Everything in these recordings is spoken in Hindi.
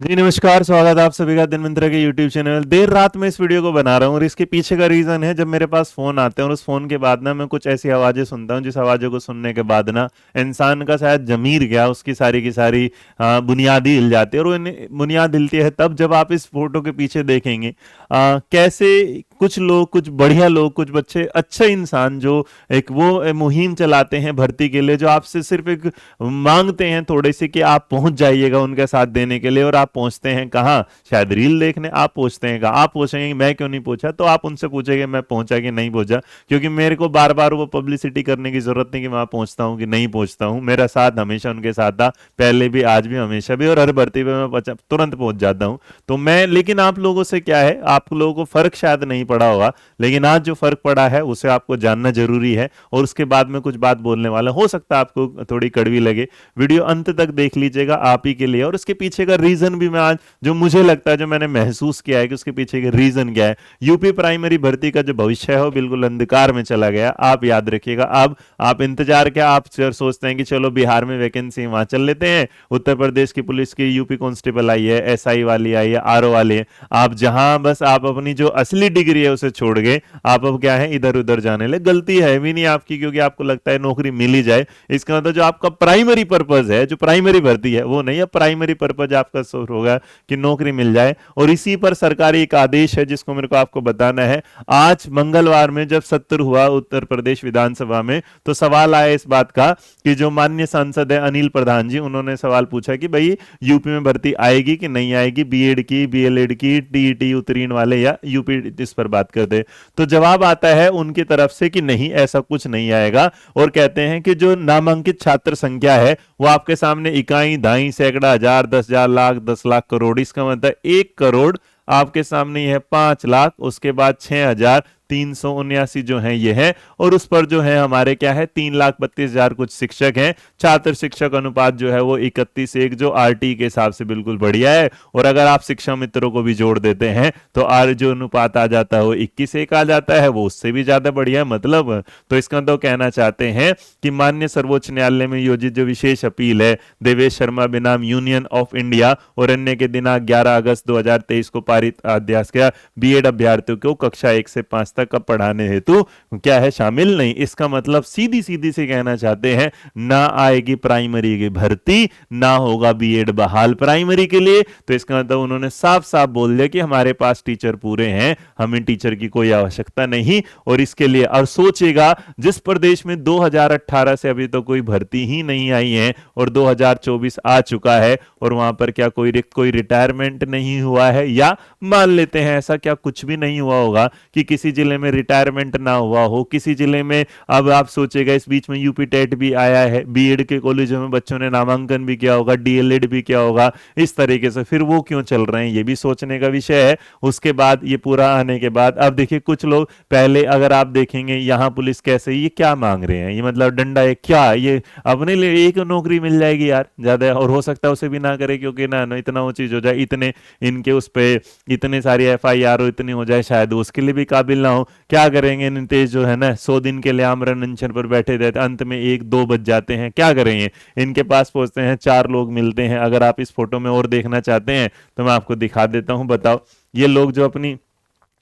जी नमस्कार, स्वागत है आप सभी का दिन मंत्र के यूट्यूब चैनल। देर रात में इस वीडियो को बना रहा हूँ और इसके पीछे का रीज़न है, जब मेरे पास फ़ोन आते हैं और उस फ़ोन के बाद ना मैं कुछ ऐसी आवाज़ें सुनता हूँ जिस आवाज़ों को सुनने के बाद ना इंसान का शायद ज़मीर गया, उसकी सारी की सारी बुनियाद ही हिल जाती है। और वो बुनियाद हिलती है तब जब आप इस फोटो के पीछे देखेंगे कैसे कुछ लोग, कुछ बढ़िया लोग, कुछ बच्चे अच्छे इंसान जो एक वो मुहिम चलाते हैं भर्ती के लिए, जो आपसे सिर्फ एक मांगते हैं थोड़े से कि आप पहुंच जाइएगा उनके साथ देने के लिए, और आप पहुंचते हैं कहाँ? शायद रील देखने। आप पहुंचते हैं कहाँ? आप पूछेंगे मैं क्यों नहीं पहुंचा, तो आप उनसे पूछेंगे मैं पहुंचा कि नहीं पहुंचा, क्योंकि मेरे को बार बार वो पब्लिसिटी करने की जरूरत नहीं कि मैं पहुंचता हूं कि नहीं पहुंचता हूं। मेरा साथ हमेशा उनके साथ था, पहले भी, आज भी, हमेशा भी, और हर भर्ती पे मैं तुरंत पहुंच जाता हूं। तो मैं, लेकिन आप लोगों से क्या है, आप लोगों को फर्क शायद नहीं पड़ा होगा, लेकिन आज जो फर्क पड़ा है उसे आपको जानना जरूरी है। और उसके बाद में कुछ बात बोलने वाला, हो सकता है आपको थोड़ी कड़वी लगे, वीडियो अंत तक देख लीजिएगा, आप ही के लिए। और उसके पीछे का रीजन भी मैं आज, जो मुझे लगता है, जो मैंने महसूस किया है कि उसके पीछे का रीजन क्या है। यूपी प्राइमरी भर्ती का जो भविष्य है वो बिल्कुल अंधकार में चला गया, आप याद रखिएगा। अब आप इंतजार क्या, आप सोचते हैं कि चलो बिहार में वैकेंसी, वहां चल लेते हैं, उत्तर प्रदेश की पुलिस की यूपी कांस्टेबल आई है, एसआई वाली आई है, आरओ वाली है। आप जहां बस आप अपनी जो असली डिग्री है उसे छोड़ गए, आप अब क्या है, इधर उधर जाने लगे। गलती है भी नहीं आपकी, क्योंकि आपको लगता है नौकरी मिल ही जाए। इसका मतलब जो आपका प्राइमरी पर्पज है, जो प्राइमरी भर्ती है वो नहीं है, प्राइमरी पर्पज आपका सोच होगा कि नौकरी मिल जाए। और इसी पर सरकारी एक आदेश है जिसको मेरे को आपको बताना है। आज मंगलवार में जब सत्र हुआ उत्तर प्रदेश विधानसभा में, तो सवाल आया इस बात का कि जो माननीय सांसद है अनिल प्रधान जी, उन्होंने सवाल पूछा कि भाई यूपी में भर्ती आएगी कि नहीं आएगी, बीएड की, बीएलएड की, टीईटी उत्तीर्ण वाले या यूपी, इस पर बात करते। तो जवाब आता है उनकी तरफ से कि नहीं, ऐसा कुछ नहीं आएगा। और कहते हैं कि जो नामांकित छात्र संख्या है वो आपके सामने इकाई, दाई, सैकड़ा, हजार, 10,000, लाख, 10 लाख, करोड़। इसका मतलब 1 करोड़ आपके सामने है, 5 लाख, उसके बाद 6,379 जो है ये है, और उस पर जो है हमारे क्या है, 3,32,000 कुछ शिक्षक हैं। छात्र शिक्षक अनुपात जो है वो 31:1, जो आरटी के हिसाब से बिल्कुल बढ़िया है। और अगर आप शिक्षा मित्रों को भी जोड़ देते हैं तो आर जो अनुपात आ जाता है वो 21:1 आ जाता है, वो उससे भी ज्यादा बढ़िया है। मतलब तो इसका तो कहना चाहते हैं कि माननीय सर्वोच्च न्यायालय में योजित जो विशेष अपील है देवेश शर्मा बनाम यूनियन ऑफ इंडिया और अन्य के दिनांक 11 अगस्त 2023 को पारित अध्यादेश का बीएड अभ्यर्थियों को कक्षा 1 से 5 तक का पढ़ाने हेतु क्या है, शामिल नहीं। इसका मतलब सीधी सीधी से कहना चाहते हैं, ना आएगी प्राइमरी की भर्ती, ना होगा बीएड बहाल प्राइमरी के लिए। तो इसका मतलब उन्होंने साफ साफ बोल दिया कि हमारे पास टीचर पूरे हैं, हमें टीचर की कोई आवश्यकता नहीं। और इसके लिए, और सोचेगा, जिस प्रदेश में 2018 से अभी तो कोई भर्ती ही नहीं आई है और 2024 आ चुका है, और वहां पर क्या कोई रिटायरमेंट नहीं हुआ है, या मान लेते हैं ऐसा क्या कुछ भी नहीं हुआ होगा कि किसी जिले में रिटायरमेंट ना हुआ हो, किसी जिले में। अब आप सोचेगा, इस बीच में यूपी टेट भी आया है, बीएड के कॉलेजों में बच्चों ने नामांकन भी किया होगा, डीएलएड भी किया होगा, इस तरीके से फिर वो क्यों चल रहे हैं, ये भी सोचने का विषय है। उसके बाद ये पूरा आने के बाद अब देखिए, कुछ लोग पहले, अगर आप देखेंगे यहाँ पुलिस कैसे, ये क्या मांग रहे हैं, ये मतलब डंडा है क्या, ये अपने लिए एक नौकरी मिल जाएगी यार, ज्यादा, और हो सकता है उसे भी ना करे, क्योंकि ना इतना वो चीज हो जाए, इतने इनके उस पे इतने सारी एफआईआर इतनी हो जाए, शायद उसके लिए भी काबिल ना हो। क्या करेंगे नीतीश जो है ना, 100 दिन के लिए आमरण अनशन पर बैठे रहते, अंत में 1-2 बज जाते हैं, क्या करेंगे। इनके पास पहुंचते हैं, 4 लोग मिलते हैं। अगर आप इस फोटो में और देखना चाहते हैं तो मैं आपको दिखा देता हूं। बताओ, ये लोग जो अपनी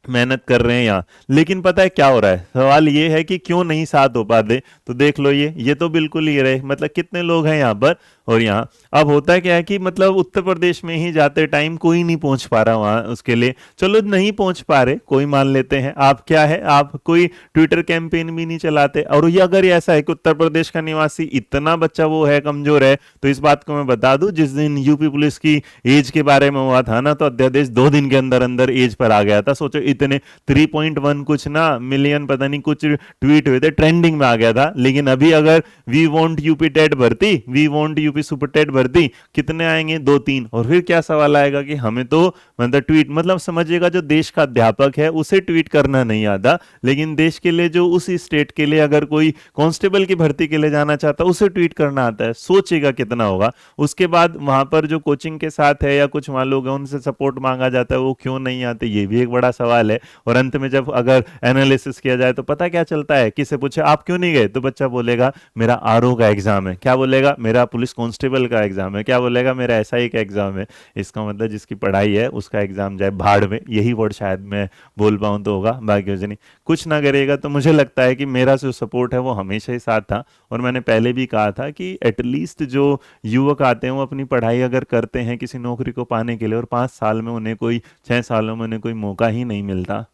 मेहनत कर रहे हैं यहाँ, लेकिन पता है क्या हो रहा है, सवाल ये है कि क्यों नहीं साथ हो पाते। तो देख लो, ये तो बिल्कुल ही रहे, मतलब कितने लोग हैं यहाँ पर। और यहाँ अब होता क्या है कि मतलब उत्तर प्रदेश में ही जाते टाइम कोई नहीं पहुंच पा रहा वहां, उसके लिए चलो नहीं पहुंच पा रहे, कोई मान लेते हैं। आप क्या है, आप कोई ट्विटर कैंपेन भी नहीं चलाते। और ये अगर ऐसा है कि उत्तर प्रदेश का निवासी इतना बच्चा वो है, कमजोर है, तो इस बात को मैं बता दूं, जिस दिन यूपी पुलिस की एज के बारे में हुआ था ना, तो अध्यादेश 2 दिन के अंदर अंदर एज पर आ गया था। सोचो, इतने 3.1 कुछ ना मिलियन, पता नहीं कुछ ट्वीट हुए थे, ट्रेंडिंग में आ गया था। लेकिन अभी अगर वी वांट यूपी टेट भर्ती, we want UP super TET भर्ती, कितने आएंगे, 2-3। और फिर क्या सवाल आएगा कि हमें तो मतलब ट्वीट, मतलब समझिएगा, जो देश का अध्यापक है उसे ट्वीट करना नहीं आता, लेकिन देश के लिए, जो उस स्टेट के लिए अगर कोई कांस्टेबल की भर्ती के लिए जाना चाहता है उसे ट्वीट करना आता है। सोचिएगा कितना होगा। उसके बाद वहां पर जो कोचिंग के साथ है या कुछ वहां लोग हैं, उनसे सपोर्ट मांगा जाता है, वो क्यों नहीं आते, ये भी एक बड़ा सवाल है। और अंत में जब अगर एनालिसिस किया जाए तो पता क्या चलता है, किसे पूछे आप क्यों नहीं गए, तो बच्चा बोलेगा मेरा आरओ का एग्जाम है। क्या बोलेगा, मेरा पुलिस कांस्टेबल का एग्जाम है, क्या बोलेगा मेरा एसआई का एग्जाम है। इसका मतलब जिसकी पढ़ाई है उसका एग्जाम जाए भाड़ में, यही वर्ड शायद मैं बोल पाऊँ तो होगा, बाकी कुछ नहीं। कुछ ना करेगा तो मुझे लगता है कि मेरा जो सपोर्ट है वो हमेशा ही साथ था। और मैंने पहले भी कहा था कि एटलीस्ट जो युवक आते हैं वो अपनी पढ़ाई अगर करते हैं किसी नौकरी को पाने के लिए, और 5 साल में उन्हें कोई 6 सालों में उन्हें कोई मौका ही नहीं मिलता,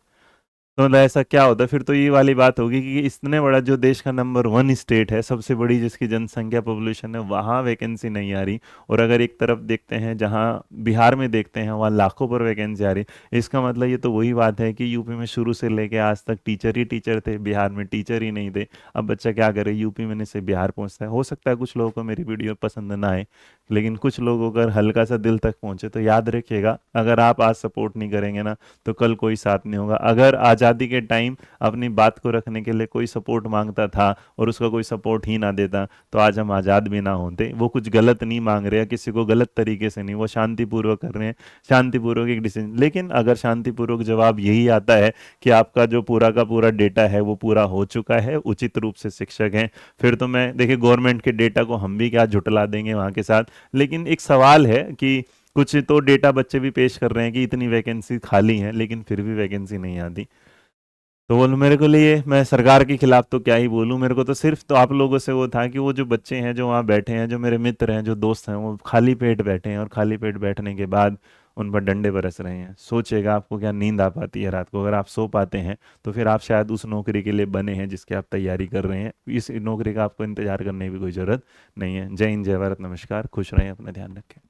तो मतलब ऐसा क्या होता, फिर तो ये वाली बात होगी कि इतने बड़ा जो देश का नंबर 1 स्टेट है, सबसे बड़ी जिसकी जनसंख्या पॉपुलेशन है, वहाँ वैकेंसी नहीं आ रही। और अगर एक तरफ देखते हैं जहाँ बिहार में देखते हैं वहाँ लाखों पर वैकेंसी आ रही, इसका मतलब ये तो वही बात है कि यूपी में शुरू से लेके आज तक टीचर ही टीचर थे, बिहार में टीचर ही नहीं थे। अब बच्चा क्या करे, यूपी में से बिहार पहुँचता है। हो सकता है कुछ लोगों को मेरी वीडियो पसंद ना आए, लेकिन कुछ लोग अगर हल्का सा दिल तक पहुँचे तो याद रखिएगा, अगर आप आज सपोर्ट नहीं करेंगे ना तो कल कोई साथ नहीं होगा। अगर आज़ादी के टाइम अपनी बात को रखने के लिए कोई सपोर्ट मांगता था और उसका कोई सपोर्ट ही ना देता तो आज हम आज़ाद भी ना होते। वो कुछ गलत नहीं मांग रहे हैं, किसी को गलत तरीके से नहीं, वो शांतिपूर्वक कर रहे हैं, शांतिपूर्वक एक डिसीजन। लेकिन अगर शांतिपूर्वक जवाब यही आता है कि आपका जो पूरा का पूरा डेटा है वो पूरा हो चुका है, उचित रूप से शिक्षक हैं, फिर तो मैं देखिए गवर्नमेंट के डेटा को हम भी क्या झुटला देंगे वहाँ के साथ। लेकिन एक सवाल है कि कुछ तो डेटा बच्चे भी पेश कर रहे हैं कि इतनी वैकेंसी खाली है लेकिन फिर भी वैकेंसी नहीं आती। तो बोलो मेरे को लिए, मैं सरकार के खिलाफ तो क्या ही बोलूं, मेरे को तो सिर्फ तो आप लोगों से वो था कि वो जो बच्चे हैं जो वहाँ बैठे हैं, जो मेरे मित्र हैं, जो दोस्त हैं, वो खाली पेट बैठे हैं और खाली पेट बैठने के बाद उन पर डंडे बरस रहे हैं। सोचिएगा आपको क्या नींद आ पाती है रात को, अगर आप सो पाते हैं तो फिर आप शायद उस नौकरी के लिए बने हैं जिसकी आप तैयारी कर रहे हैं। इस नौकरी का आपको इंतजार करने की भी कोई ज़रूरत नहीं है। जय हिंद, जय भारत, नमस्कार, खुश रहें, अपना ध्यान रखें।